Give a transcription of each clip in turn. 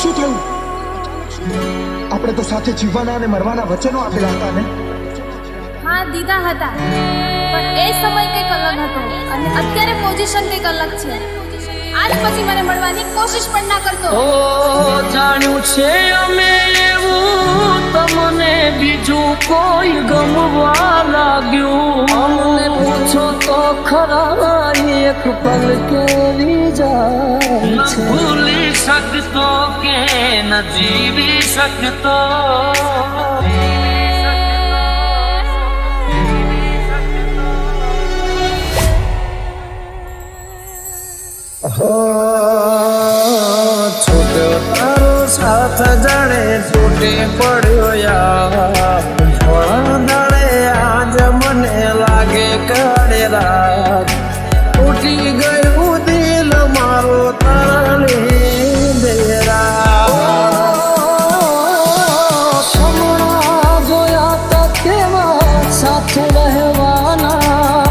શું થયું? આપણે તો સાથે જીવવાના અને મરવાના વચનો આપેલા હતા ને? હા દીધા હતા, પણ એ સમય કંઈક અલગ હતો અને અત્યારે પોઝિશન કંઈક અલગ છે. આજ પછી મને મળવાની કોશિશ પણ ના કરતો. ઓ જાણ્યું છે અમે એવું તમને બીજું કોઈ ગમવા લાગ્યું. અમને પૂછો તો ખરા એક પલ કેવી જાય ન ભૂલી શકતો કે ન જીવી શકતો. છૂટ્યો તારો સાથ જાણે તૂટી પડ્યો યાર. થોડા દાડે આજ મને લાગે કાળે રાત. તૂટી ગયું દિલ મારો તારા લીધે સમણા જોયા તો કેવા સાથે રહેવાના.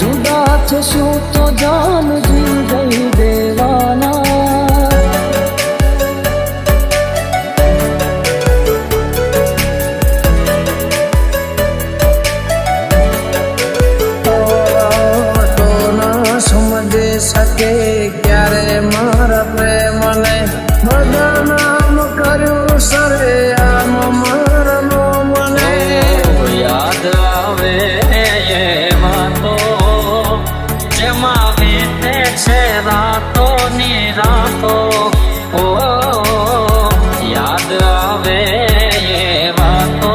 જુદા થશું તો જાન જીવ દઈ દેવાના. તો ના સમજી શકે ક્યારે મારા પ્રેમને. બદનામ કર્યું સરે આમ મારનો મને. યાદ આવે એમાં તો જેમાં વીતે છે રાતો ની રાતો. ઓ યાદ આવે એમાં તો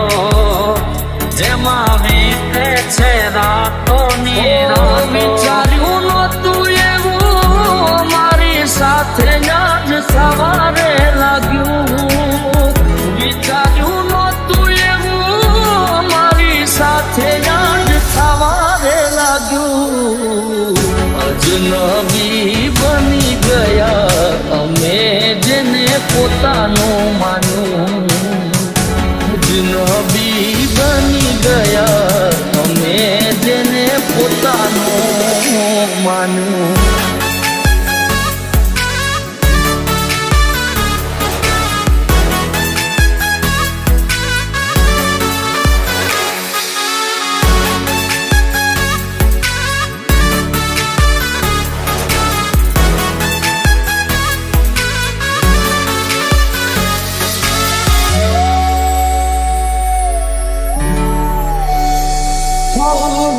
જેમાં વીતે છે રાતો ની રાતો. વિચાર્યું નહોતું એવું મારી સાથે આજ સવારે લાગ્યું. વિચાર્યું નહોતું એવું મારી સાથે આજ સવારે લાગ્યું. અજનબી બની ગયા અમે જેને પોતાનું માન્યું. અજનબી બની ગયા અમે જેને પોતાનું માન્યું.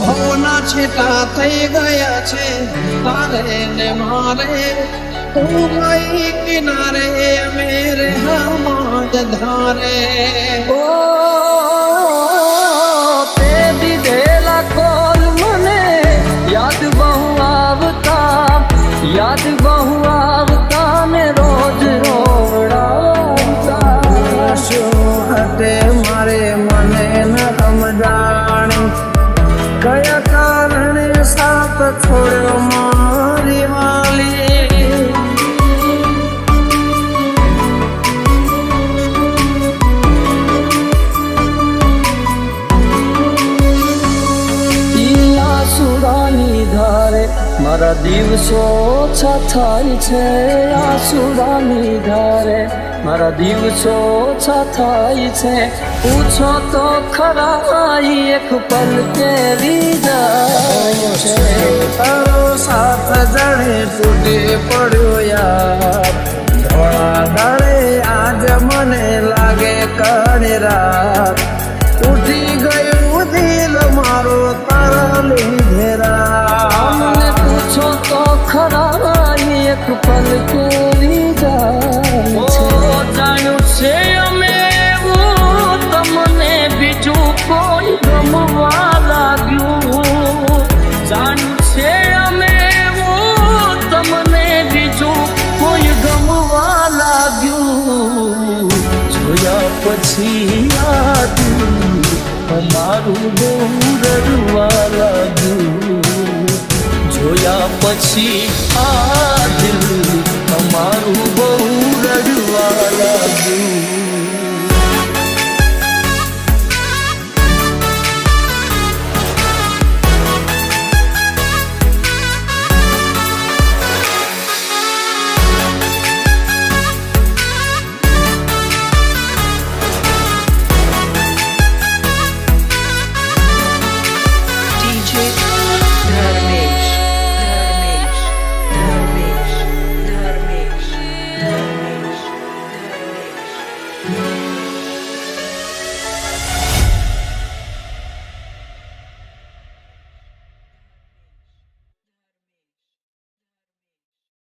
ભવના છેટા થઈ ગયા છે તારે ને મારે. તું ગઈ કિનારે અમે રે હમાજ ધારે. ઓ તે દીધેલા કોલ મને યાદ બહુ આવતા. યાદ બહુ આવતા ને રોજ રોવડાવતા. શું હટે મારે મને ન સમજાણી. કયા કારણે સાથ છોડ્યો મારી વાલી. આસુરાની ધારે મારા દિવસો ઓછા થાય છે. આસુરાની ધારે મારા દિવસો ઓછા થાય છે. પૂછો તો ખરા એક પલ કેવી જાય છે. તારો સાથ જાણે તૂટી પડ્યો યાર. થોડા દાડે આજ મને લાગે કાળી રાત. તૂટી ગયું દિલ મારો તારા લીધે રાત. પૂછો તો ખરા એક પલ કેવી જાય છે. જાણ્યું છે અમે એવું તમને બીજું કોઈ ગમવા લાગ્યું. જાણ્યું છે અમે એવું તમને બીજું કોઈ ગમવા લાગ્યું. જોયા પછી યાદ અમારું બહુ રડવા લાગ્યું. જોયા પછી આ દિલ